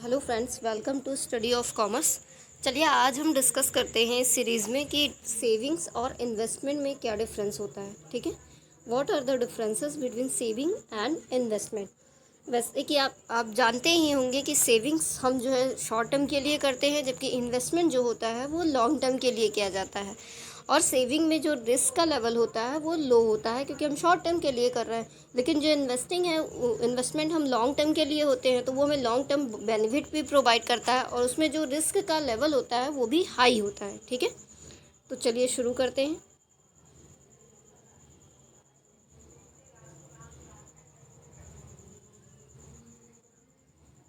Hello friends, welcome to study of commerce. चलिए आज हम डिस्कस करते हैं इस सीरीज़ में कि सेविंग्स और इन्वेस्टमेंट में क्या डिफरेंस होता है। ठीक है, what are the differences between saving and investment. वैसे कि आप जानते ही होंगे कि सेविंग्स हम जो है शॉर्ट टर्म के लिए करते हैं, जबकि इन्वेस्टमेंट जो होता है वो लॉन्ग टर्म के लिए किया जाता है। और सेविंग में जो रिस्क का लेवल होता है वो लो होता है, क्योंकि हम शॉर्ट टर्म के लिए कर रहे हैं। लेकिन जो इन्वेस्टमेंट हम लॉन्ग टर्म के लिए होते हैं, तो वो हमें लॉन्ग टर्म बेनिफिट भी प्रोवाइड करता है, और उसमें जो रिस्क का लेवल होता है वो भी हाई होता है। ठीक है, तो चलिए शुरू करते हैं।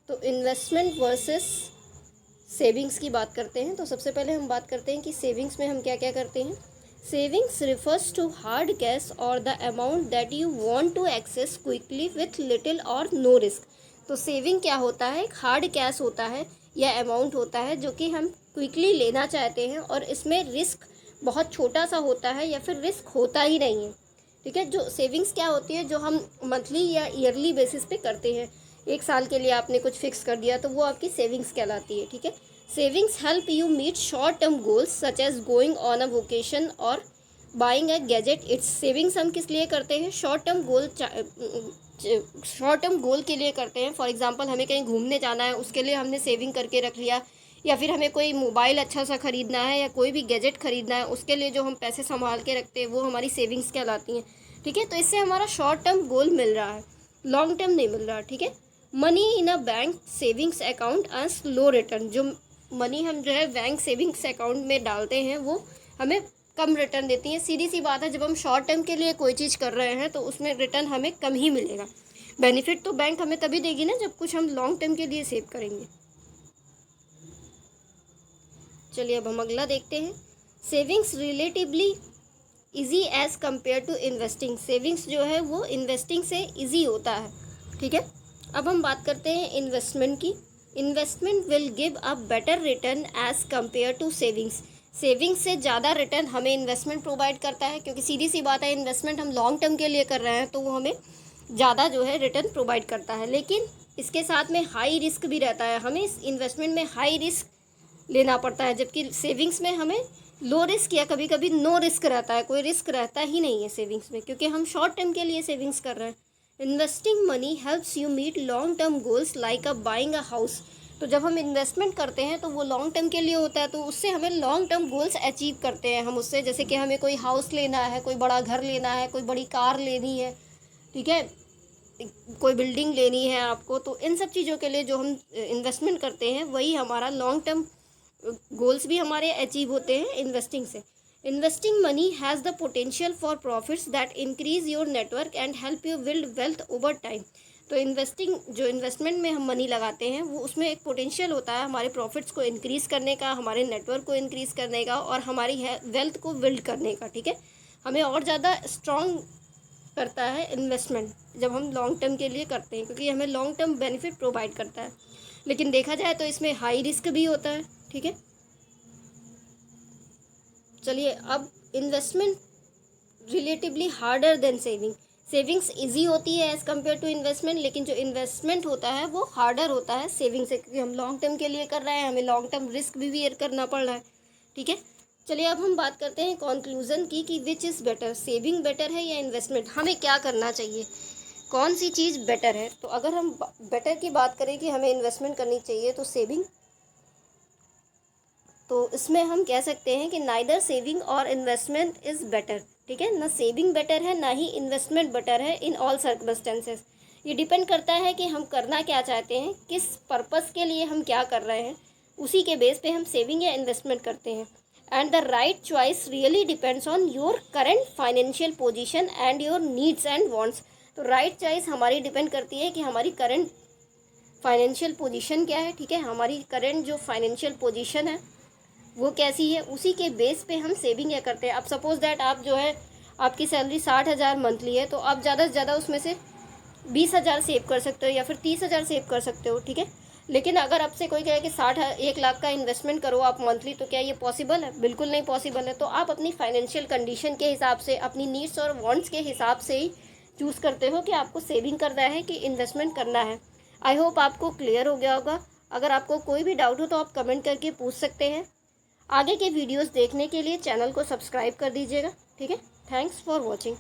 तो इन्वेस्टमेंट वर्सेस सेविंग्स की बात करते हैं। तो सबसे पहले हम बात करते हैं कि सेविंग्स में हम क्या क्या करते हैं। Savings refers to hard cash or the amount that you want to access quickly with little or no risk. तो सेविंग क्या होता है, एक हार्ड कैश होता है या अमाउंट होता है जो कि हम क्विकली लेना चाहते हैं, और इसमें रिस्क बहुत छोटा सा होता है या फिर रिस्क होता ही नहीं है। ठीक है, जो सेविंग्स क्या होती है, जो हम मंथली या ईयरली बेसिस पे करते हैं। एक साल के लिए आपने कुछ फिक्स कर दिया तो वो आपकी सेविंग्स कहलाती है। ठीक है, savings help you meet short term goals such as going on a vocation or buying a gadget. It's savings हम किस लिए करते हैं, शॉर्ट टर्म गोल के लिए करते हैं। फॉर एग्जांपल हमें कहीं घूमने जाना है, उसके लिए हमने सेविंग करके रख लिया, या फिर हमें कोई मोबाइल अच्छा सा ख़रीदना है या कोई भी गैजेट ख़रीदना है, उसके लिए जो हम पैसे संभाल के रखते हैं वो हमारी सेविंग्स कहलाती हैं। ठीक है, तो इससे हमारा शॉर्ट टर्म गोल मिल रहा है, लॉन्ग टर्म नहीं मिल रहा। ठीक है, money in a bank savings account earns low return. जो मनी हम जो है बैंक सेविंग्स अकाउंट में डालते हैं वो हमें कम रिटर्न देती है। सीधी सी बात है, जब हम शॉर्ट टर्म के लिए कोई चीज़ कर रहे हैं तो उसमें रिटर्न हमें कम ही मिलेगा। बेनिफिट तो बैंक हमें तभी देगी ना जब कुछ हम लॉन्ग टर्म के लिए सेव करेंगे। चलिए अब हम अगला देखते हैं। Savings relatively easy as compare to investing. Savings जो है वो इन्वेस्टिंग से इजी होता है। ठीक है, अब हम बात करते हैं इन्वेस्टमेंट की। Investment will give a better return as compare to savings. Savings से ज़्यादा रिटर्न हमें इन्वेस्टमेंट प्रोवाइड करता है, क्योंकि सीधी सी बात है, इन्वेस्टमेंट हम लॉन्ग टर्म के लिए कर रहे हैं तो वो हमें ज़्यादा जो है रिटर्न प्रोवाइड करता है। लेकिन इसके साथ में हाई रिस्क भी रहता है, हमें इस इन्वेस्टमेंट में हाई रिस्क लेना पड़ता है, जबकि सेविंग्स में हमें लो रिस्क या कभी कभी नो रिस्क रहता है, कोई रिस्क रहता ही नहीं है सेविंग्स में, क्योंकि हम शॉर्ट टर्म के लिए सेविंग्स कर रहे हैं। Investing money helps you meet long term goals like a buying a house. तो जब हम इन्वेस्टमेंट करते हैं तो वो लॉन्ग टर्म के लिए होता है, तो उससे हमें लॉन्ग टर्म गोल्स अचीव करते हैं हम उससे। जैसे कि हमें कोई हाउस लेना है, कोई बड़ा घर लेना है, कोई बड़ी कार लेनी है, ठीक है, कोई बिल्डिंग लेनी है आपको, तो इन सब चीज़ों के लिए जो हम इन्वेस्टमेंट करते हैं वही हमारा लॉन्ग टर्म गोल्स भी हमारे अचीव होते हैं इन्वेस्टिंग से। Investing money has the potential for profits that increase your network and help you build wealth over time. तो इन्वेस्टमेंट में हम मनी लगाते हैं, वो उसमें एक पोटेंशियल होता है हमारे प्रॉफिट्स को इंक्रीज़ करने का, हमारे नेटवर्क को इंक्रीज़ करने का, और हमारी वेल्थ को बिल्ड करने का। ठीक है, हमें और ज़्यादा स्ट्रॉन्ग करता है इन्वेस्टमेंट जब हम लॉन्ग टर्म के लिए करते हैं, क्योंकि हमें लॉन्ग टर्म बेनिफिट प्रोवाइड करता है। लेकिन देखा जाए तो इसमें हाई रिस्क भी होता है। ठीक है, चलिए अब investment relatively harder than saving. Savings easy होती है एज़ कम्पेयर टू इन्वेस्टमेंट, लेकिन जो इन्वेस्टमेंट होता है वो हार्डर होता है सेविंग से, क्योंकि हम लॉन्ग टर्म के लिए कर रहे हैं, हमें लॉन्ग टर्म रिस्क भी बेयर करना पड़ रहा है। ठीक है, चलिए अब हम बात करते हैं कंक्लूजन की कि which is better, saving better है या इन्वेस्टमेंट, हमें क्या करना चाहिए, कौन सी चीज़ बेटर है। तो अगर हम बेटर की बात करें कि हमें इन्वेस्टमेंट करनी चाहिए तो सेविंग, तो इसमें हम कह सकते हैं कि नाइदर सेविंग और इन्वेस्टमेंट इज़ बेटर। ठीक है, ना सेविंग बेटर है ना ही इन्वेस्टमेंट बेटर है इन ऑल सर्कमस्टेंसेस। ये डिपेंड करता है कि हम करना क्या चाहते हैं, किस पर्पस के लिए हम क्या कर रहे हैं, उसी के बेस पे हम सेविंग या इन्वेस्टमेंट करते हैं। And the right choice really depends on your current financial position and your needs and wants. तो राइट चॉइस हमारी डिपेंड करती है कि हमारी करेंट फाइनेंशियल पोजीशन क्या है। ठीक है, हमारी करेंट जो फाइनेंशियल पोजीशन है वो कैसी है, उसी के बेस पे हम सेविंग या करते हैं। अब सपोज़ दैट आप जो है, आपकी सैलरी 60,000 मंथली है, तो आप ज़्यादा से ज़्यादा उसमें से 20,000 सेव कर सकते हो या फिर 30,000 सेव कर सकते हो। ठीक है, लेकिन अगर आपसे कोई कहे कि 1 लाख का इन्वेस्टमेंट करो आप मंथली, तो क्या ये पॉसिबल है? बिल्कुल नहीं पॉसिबल है। तो आप अपनी फाइनेंशियल कंडीशन के हिसाब से, अपनी नीड्स और वांट्स के हिसाब से ही चूज़ करते हो कि आपको सेविंग करना है कि इन्वेस्टमेंट करना है। आई होप आपको क्लियर हो गया होगा। अगर आपको कोई भी डाउट हो तो आप कमेंट करके पूछ सकते हैं। आगे के वीडियोस देखने के लिए चैनल को सब्सक्राइब कर दीजिएगा, ठीक है। Thanks for watching.